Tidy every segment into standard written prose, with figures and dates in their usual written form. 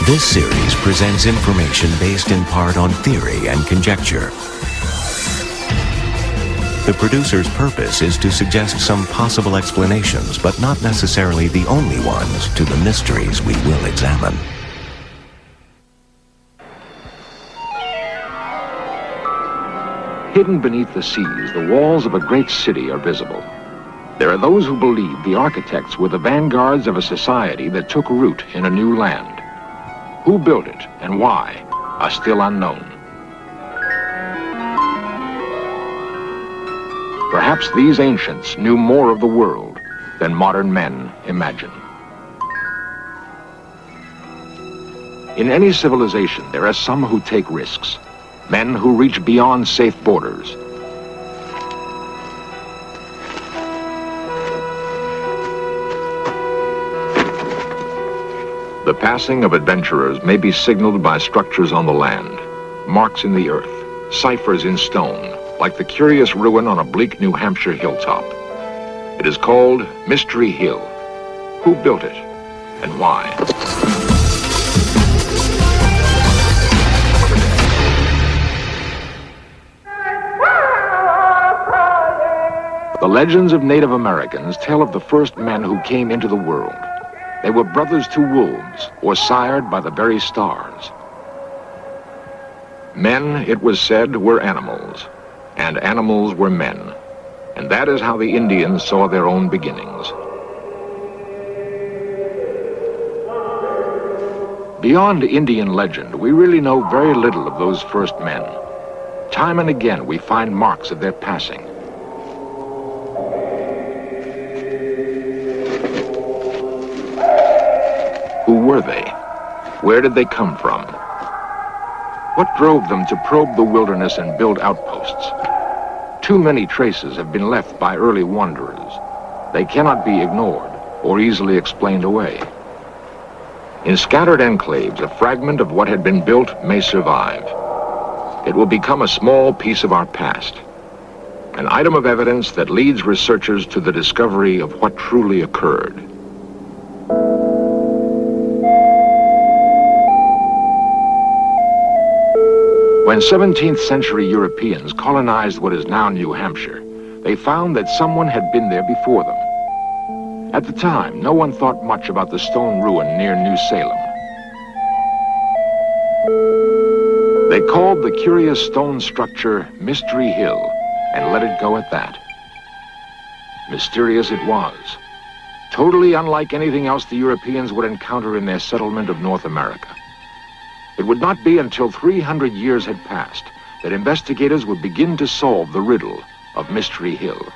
This series presents information based in part on theory and conjecture. The producer's purpose is to suggest some possible explanations, but not necessarily the only ones, to the mysteries we will examine. Hidden beneath the seas, the walls of a great city are visible. There are those who believe the architects were the vanguards of a society that took root in a new land. Who built it and why are still unknown. Perhaps these ancients knew more of the world than modern men imagine. In any civilization, there are some who take risks, men who reach beyond safe borders. The passing of adventurers may be signaled by structures on the land, marks in the earth, ciphers in stone, like the curious ruin on a bleak New Hampshire hilltop. It is called Mystery Hill. Who built it and why? The legends of Native Americans tell of the first men who came into the world. They were brothers to wolves, or sired by the very stars. Men, it was said, were animals, and animals were men. And that is how the Indians saw their own beginnings. Beyond Indian legend, we really know very little of those first men. Time and again, we find marks of their passing. Who were they? Where did they come from? What drove them to probe the wilderness and build outposts? Too many traces have been left by early wanderers. They cannot be ignored or easily explained away. In scattered enclaves, a fragment of what had been built may survive. It will become a small piece of our past, an item of evidence that leads researchers to the discovery of what truly occurred. When 17th century Europeans colonized what is now New Hampshire, they found that someone had been there before them. At the time, no one thought much about the stone ruin near New Salem. They called the curious stone structure Mystery Hill and let it go at that. Mysterious it was, totally unlike anything else the Europeans would encounter in their settlement of North America. It would not be until 300 years had passed that investigators would begin to solve the riddle of Mystery Hill.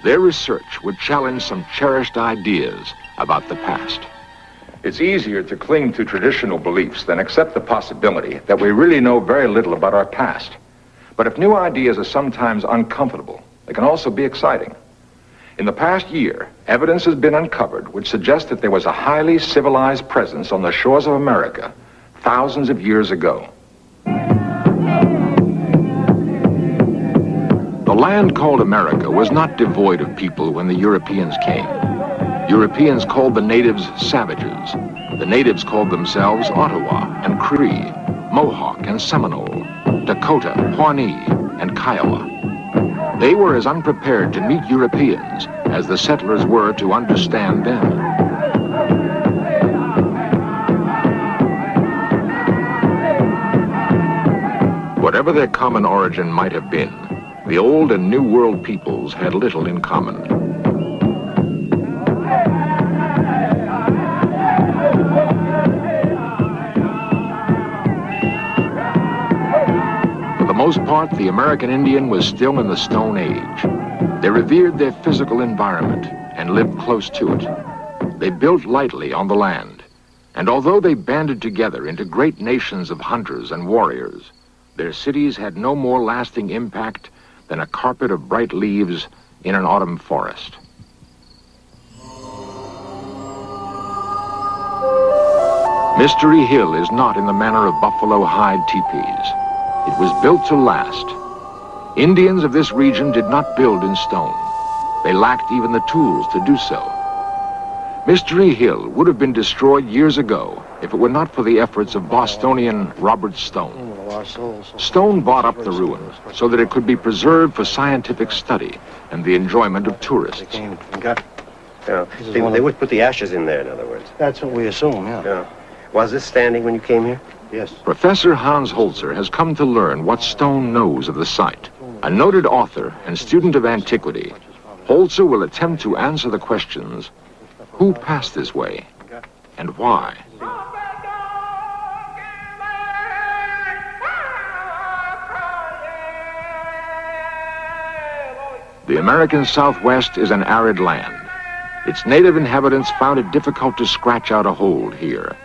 Their research would challenge some cherished ideas about the past. It's easier to cling to traditional beliefs than accept the possibility that we really know very little about our past. But if new ideas are sometimes uncomfortable, they can also be exciting. In the past year, evidence has been uncovered which suggests that there was a highly civilized presence on the shores of America thousands of years ago. The land called America was not devoid of people when the Europeans came. Europeans called the natives savages. The natives called themselves Ottawa and Cree, Mohawk and Seminole, Dakota, Pawnee, and Kiowa. They were as unprepared to meet Europeans as the settlers were to understand them. Whatever their common origin might have been, the Old and New World peoples had little in common. For the most part, the American Indian was still in the Stone Age. They revered their physical environment and lived close to it. They built lightly on the land, and although they banded together into great nations of hunters and warriors, their cities had no more lasting impact than a carpet of bright leaves in an autumn forest. Mystery Hill is not in the manner of buffalo hide teepees. It was built to last. Indians of this region did not build in stone. They lacked even the tools to do so. Mystery Hill would have been destroyed years ago if it were not for the efforts of Bostonian Robert Stone. Stone bought up the ruins so that it could be preserved for scientific study and the enjoyment of tourists. They would put the ashes in there, in other words. That's what we assume, yeah. Was this standing when you came here? Yes. Professor Hans Holzer has come to learn what Stone knows of the site. A noted author and student of antiquity, Holzer will attempt to answer the questions: who passed this way and why? The American Southwest is an arid land. Its native inhabitants found it difficult to scratch out a hold here.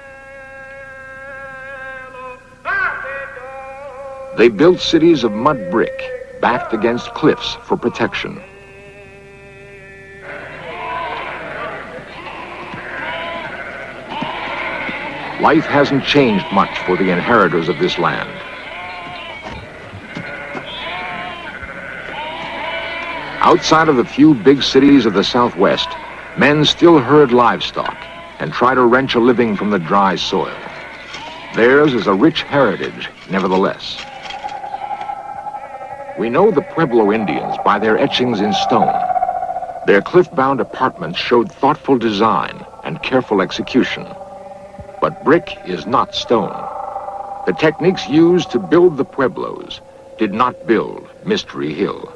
They built cities of mud brick, backed against cliffs for protection. Life hasn't changed much for the inheritors of this land. Outside of the few big cities of the Southwest, men still herd livestock and try to wrench a living from the dry soil. Theirs is a rich heritage, nevertheless. We know the Pueblo Indians by their etchings in stone. Their cliff-bound apartments showed thoughtful design and careful execution. But brick is not stone. The techniques used to build the Pueblos did not build Mystery Hill.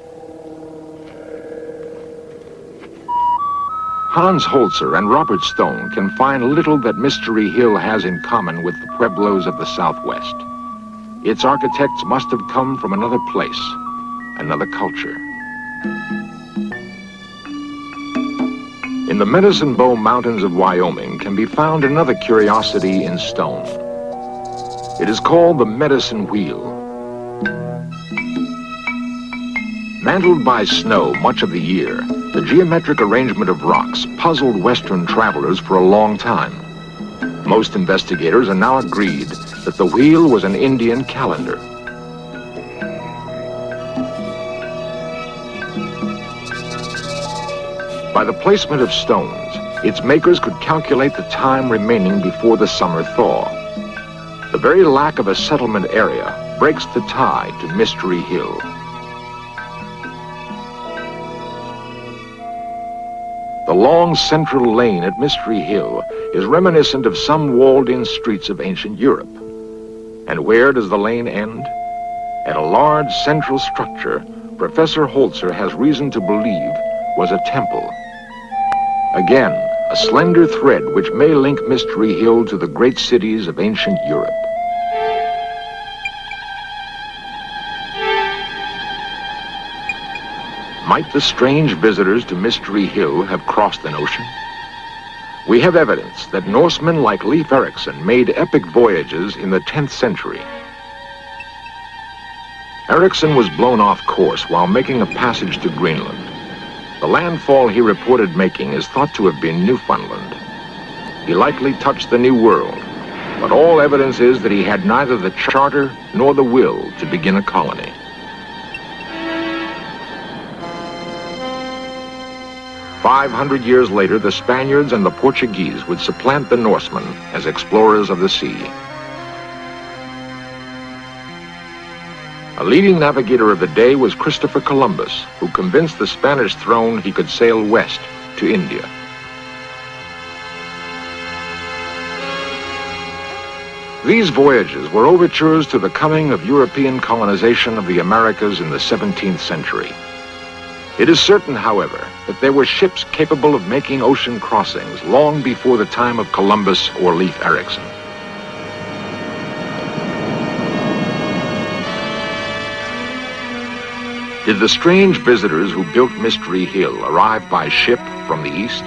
Hans Holzer and Robert Stone can find little that Mystery Hill has in common with the Pueblos of the Southwest. Its architects must have come from another place, another culture. In the Medicine Bow Mountains of Wyoming can be found another curiosity in stone. It is called the Medicine Wheel. Mantled by snow much of the year, the geometric arrangement of rocks puzzled Western travelers for a long time. Most investigators are now agreed that the wheel was an Indian calendar. By the placement of stones, its makers could calculate the time remaining before the summer thaw. The very lack of a settlement area breaks the tie to Mystery Hill. The long central lane at Mystery Hill is reminiscent of some walled-in streets of ancient Europe. And where does the lane end? At a large central structure, Professor Holzer has reason to believe was a temple. Again, a slender thread which may link Mystery Hill to the great cities of ancient Europe. Might the strange visitors to Mystery Hill have crossed an ocean? We have evidence that Norsemen like Leif Erikson made epic voyages in the 10th century. Erikson was blown off course while making a passage to Greenland. The landfall he reported making is thought to have been Newfoundland. He likely touched the New World, but all evidence is that he had neither the charter nor the will to begin a colony. "500 years later, the Spaniards and the Portuguese would supplant the Norsemen as explorers of the sea. A leading navigator of the day was Christopher Columbus, who convinced the Spanish throne he could sail west to India. These voyages were overtures to the coming of European colonization of the Americas in the 17th century. It is certain, however, that there were ships capable of making ocean crossings long before the time of Columbus or Leif Erikson. Did the strange visitors who built Mystery Hill arrive by ship from the east?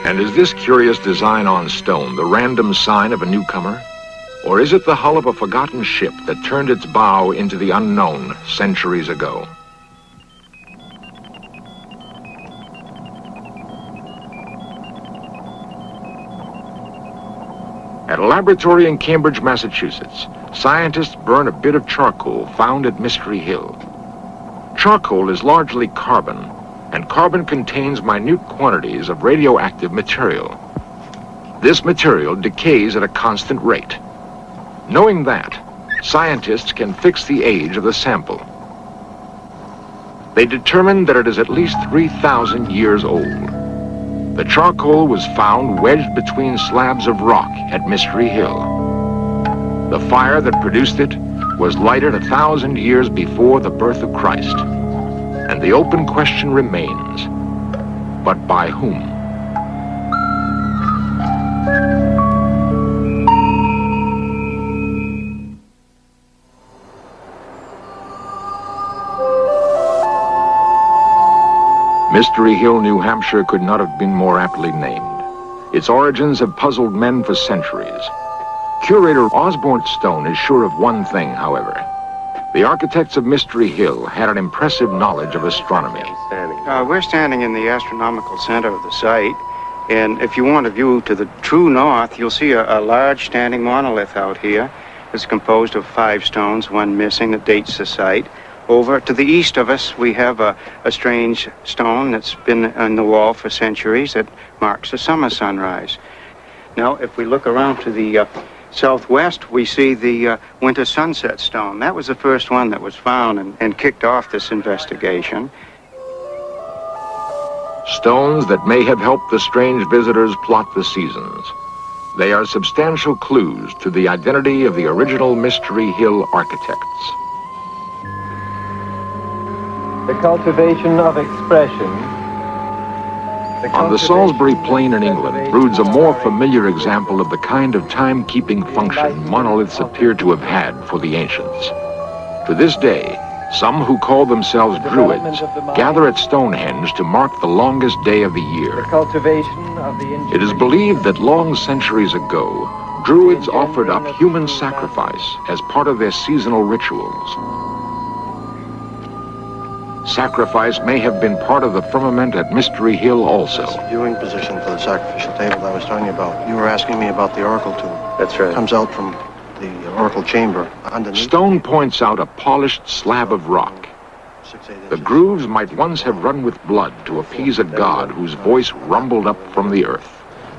And is this curious design on stone the random sign of a newcomer? Or is it the hull of a forgotten ship that turned its bow into the unknown centuries ago? At a laboratory in Cambridge, Massachusetts, scientists burn a bit of charcoal found at Mystery Hill. Charcoal is largely carbon, and carbon contains minute quantities of radioactive material. This material decays at a constant rate. Knowing that, scientists can fix the age of the sample. They determined that it is at least 3,000 years old. The charcoal was found wedged between slabs of rock at Mystery Hill. The fire that produced it was lighted 1,000 years before the birth of Christ. And the open question remains, but by whom? Mystery Hill, New Hampshire could not have been more aptly named. Its origins have puzzled men for centuries. Curator Osborne Stone is sure of one thing, however. The architects of Mystery Hill had an impressive knowledge of astronomy. We're standing in the astronomical center of the site, and if you want a view to the true north, you'll see a large standing monolith out here. It's composed of 5 stones, one missing that dates the site. Over to the east of us, we have a strange stone that's been on the wall for centuries that marks the summer sunrise. Now, if we look around to the southwest, we see the winter sunset stone. That was the first one that was found and kicked off this investigation. Stones that may have helped the strange visitors plot the seasons. They are substantial clues to the identity of the original Mystery Hill architects. The cultivation of expression. On the Salisbury Plain in England broods a more familiar example of the kind of time-keeping function monoliths appear to have had for the ancients. To this day, some who call themselves Druids gather at Stonehenge to mark the longest day of the year. It is believed that long centuries ago, Druids offered up human sacrifice as part of their seasonal rituals. Sacrifice may have been part of the firmament at Mystery Hill also. That's the viewing position for the sacrificial table I was telling you about. You were asking me about the oracle tomb. That's right. It comes out from the oracle chamber underneath. Stone points out a polished slab of rock. 6, 8 The inches. grooves might once have run with blood to appease a god whose voice rumbled up from the earth.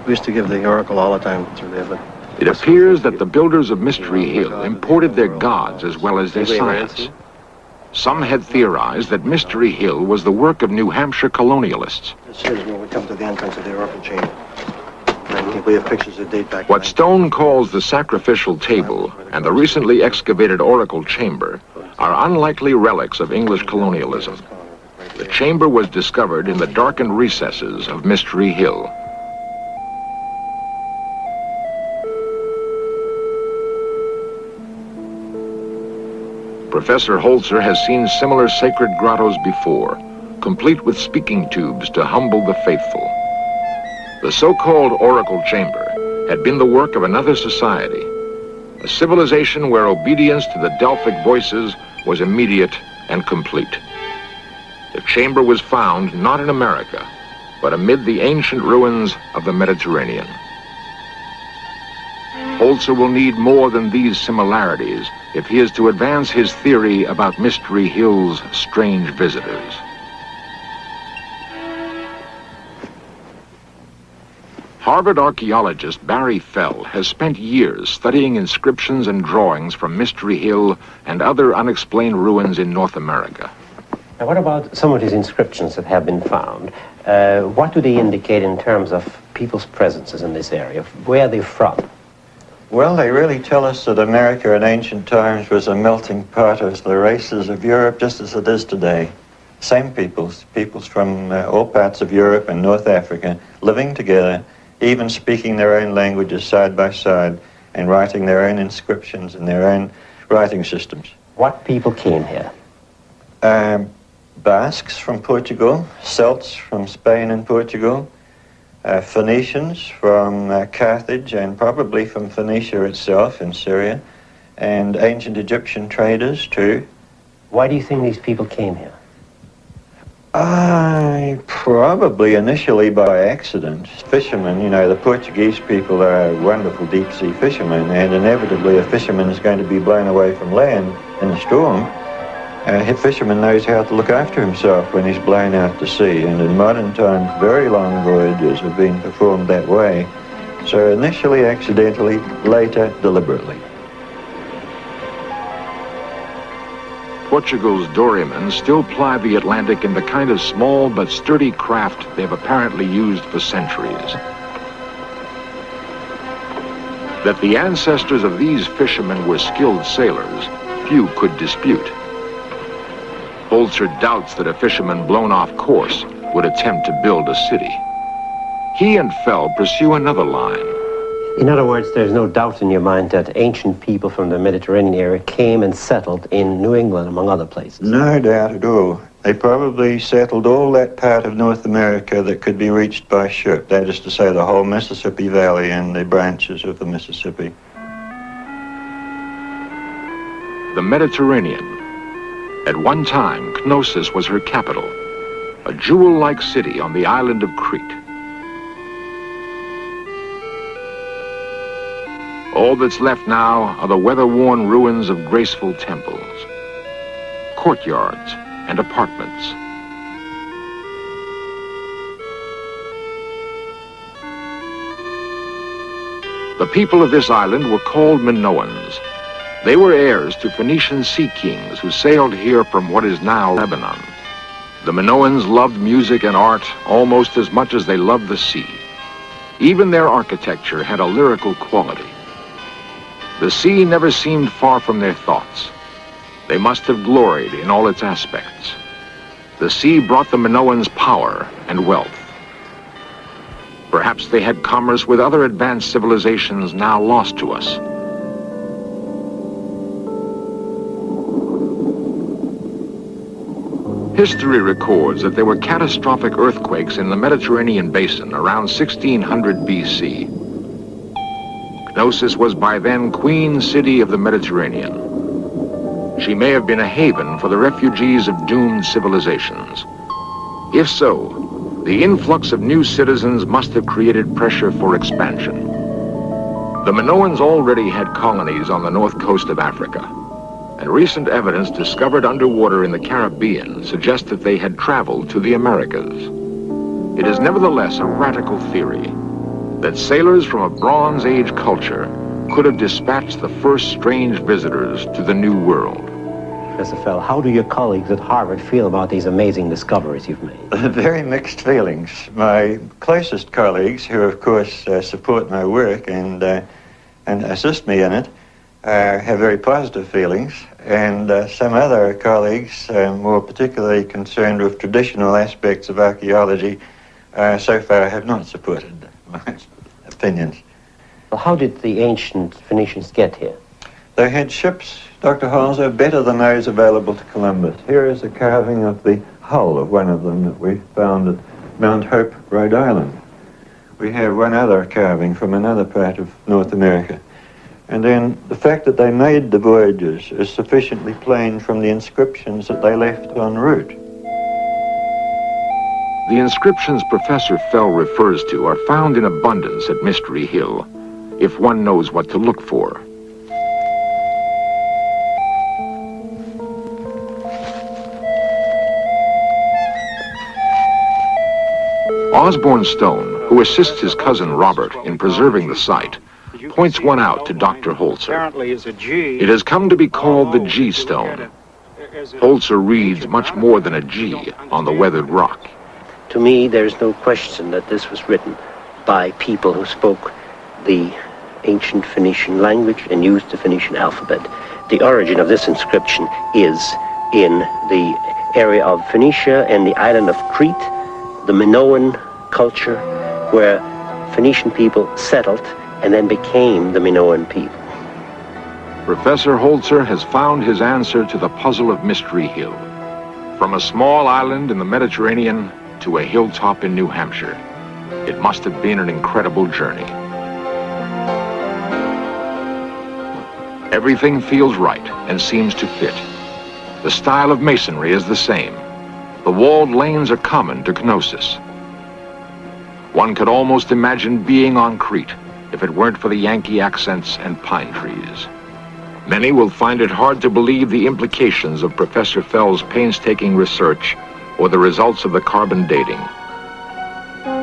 We used to give the oracle all the time through there, but It appears that the builders of Mystery Hill imported their gods as well as their science. Some had theorized that Mystery Hill was the work of New Hampshire colonialists. this is where we come to the entrance of the oracle chamber. And I think we have pictures that date back. What Stone calls the sacrificial table and the recently excavated oracle chamber are unlikely relics of English colonialism. The chamber was discovered in the darkened recesses of Mystery Hill. Professor Holzer has seen similar sacred grottos before, complete with speaking tubes to humble the faithful. The so-called oracle chamber had been the work of another society, a civilization where obedience to the Delphic voices was immediate and complete. The chamber was found not in America, but amid the ancient ruins of the Mediterranean. Holzer will need more than these similarities if he is to advance his theory about Mystery Hill's strange visitors. Harvard archaeologist Barry Fell has spent years studying inscriptions and drawings from Mystery Hill and other unexplained ruins in North America. Now, what about some of these inscriptions that have been found? What do they indicate in terms of people's presences in this area? Where are they from? Well, they really tell us that America in ancient times was a melting pot of the races of Europe, just as it is today. Same peoples from all parts of Europe and North Africa, living together, even speaking their own languages side by side, and writing their own inscriptions and their own writing systems. What people came here? Basques from Portugal, Celts from Spain and Portugal, Phoenicians from Carthage and probably from Phoenicia itself in Syria, and ancient Egyptian traders too. Why do you think these people came here? Probably initially by accident. Fishermen, you know, the Portuguese people are wonderful deep-sea fishermen, and inevitably a fisherman is going to be blown away from land in a storm. A fisherman knows how to look after himself when he's blown out to sea, and in modern times very long voyages have been performed that way. So initially accidentally, later deliberately. Portugal's dorymen still ply the Atlantic in the kind of small but sturdy craft they've apparently used for centuries. That the ancestors of these fishermen were skilled sailors, few could dispute. Holzer doubts that a fisherman blown off course would attempt to build a city. He and Fell pursue another line. In other words, there's no doubt in your mind that ancient people from the Mediterranean area came and settled in New England, among other places. No doubt at all. They probably settled all that part of North America that could be reached by ship. That is to say, the whole Mississippi Valley and the branches of the Mississippi. The Mediterranean. At one time, Knossos was her capital, a jewel-like city on the island of Crete. All that's left now are the weather-worn ruins of graceful temples, courtyards, and apartments. The people of this island were called Minoans. They were heirs to Phoenician sea kings who sailed here from what is now Lebanon. The Minoans loved music and art almost as much as they loved the sea. Even their architecture had a lyrical quality. The sea never seemed far from their thoughts. They must have gloried in all its aspects. The sea brought the Minoans power and wealth. Perhaps they had commerce with other advanced civilizations now lost to us. History records that there were catastrophic earthquakes in the Mediterranean basin around 1600 BC. Knossos was by then Queen City of the Mediterranean. She may have been a haven for the refugees of doomed civilizations. If so, the influx of new citizens must have created pressure for expansion. The Minoans already had colonies on the north coast of Africa, and recent evidence discovered underwater in the Caribbean suggests that they had traveled to the Americas. It is nevertheless a radical theory that sailors from a Bronze Age culture could have dispatched the first strange visitors to the New World. Professor Fell, how do your colleagues at Harvard feel about these amazing discoveries you've made? Very mixed feelings. My closest colleagues, who of course support my work and assist me in it, have very positive feelings, and some other colleagues, more particularly concerned with traditional aspects of archaeology, so far have not supported my opinions. Well, how did the ancient Phoenicians get here? They had ships, Dr. Holzer, better than those available to Columbus. Here is a carving of the hull of one of them that we found at Mount Hope, Rhode Island. We have one other carving from another part of North America. And then the fact that they made the voyages is sufficiently plain from the inscriptions that they left en route. The inscriptions Professor Fell refers to are found in abundance at Mystery Hill, if one knows what to look for. Osborne Stone, who assists his cousin Robert in preserving the site, points one out to Dr. Holzer. It has come to be called the G Stone. Holzer reads much more than a G on the weathered rock. To me, there's no question that this was written by people who spoke the ancient Phoenician language and used the Phoenician alphabet. The origin of this inscription is in the area of Phoenicia and the island of Crete, the Minoan culture, where Phoenician people settled and then became the Minoan people. Professor Holzer has found his answer to the puzzle of Mystery Hill. From a small island in the Mediterranean to a hilltop in New Hampshire, it must have been an incredible journey. Everything feels right and seems to fit. The style of masonry is the same. The walled lanes are common to Knossos. One could almost imagine being on Crete if it weren't for the Yankee accents and pine trees. Many will find it hard to believe the implications of Professor Fell's painstaking research or the results of the carbon dating.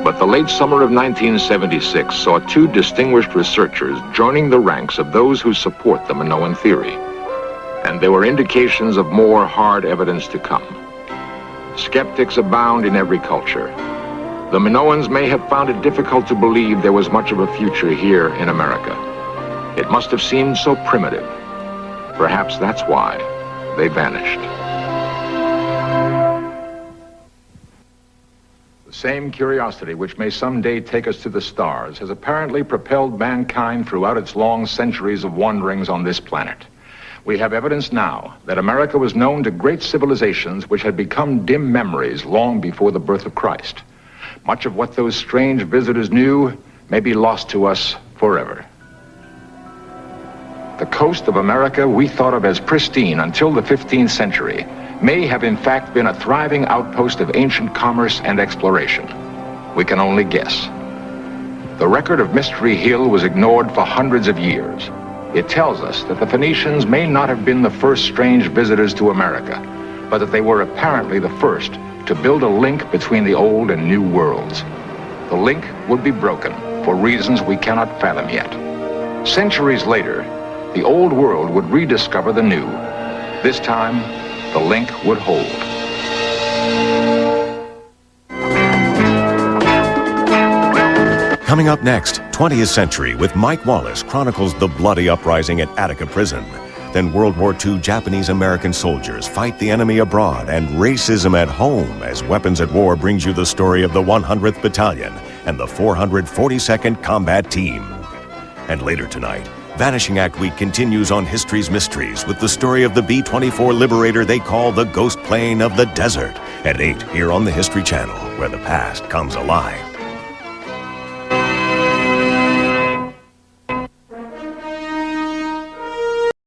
But the late summer of 1976 saw two distinguished researchers joining the ranks of those who support the Minoan theory. And there were indications of more hard evidence to come. Skeptics abound in every culture. The Minoans may have found it difficult to believe there was much of a future here in America. It must have seemed so primitive. Perhaps that's why they vanished. The same curiosity which may someday take us to the stars has apparently propelled mankind throughout its long centuries of wanderings on this planet. We have evidence now that America was known to great civilizations which had become dim memories long before the birth of Christ. Much of what those strange visitors knew may be lost to us forever. The coast of America we thought of as pristine until the 15th century may have in fact been a thriving outpost of ancient commerce and exploration. We can only guess. The record of Mystery Hill was ignored for hundreds of years. It tells us that the Phoenicians may not have been the first strange visitors to America, but that they were apparently the first to build a link between the old and new worlds. The link would be broken for reasons we cannot fathom yet. Centuries later, the old world would rediscover the new. This time, the link would hold. Coming up next, 20th Century with Mike Wallace chronicles the bloody uprising at Attica Prison. Then World War II Japanese-American soldiers fight the enemy abroad and racism at home as Weapons at War brings you the story of the 100th Battalion and the 442nd Combat Team. And later tonight, Vanishing Act Week continues on History's Mysteries with the story of the B-24 Liberator they call the Ghost Plane of the Desert at 8 here on the History Channel, where the past comes alive.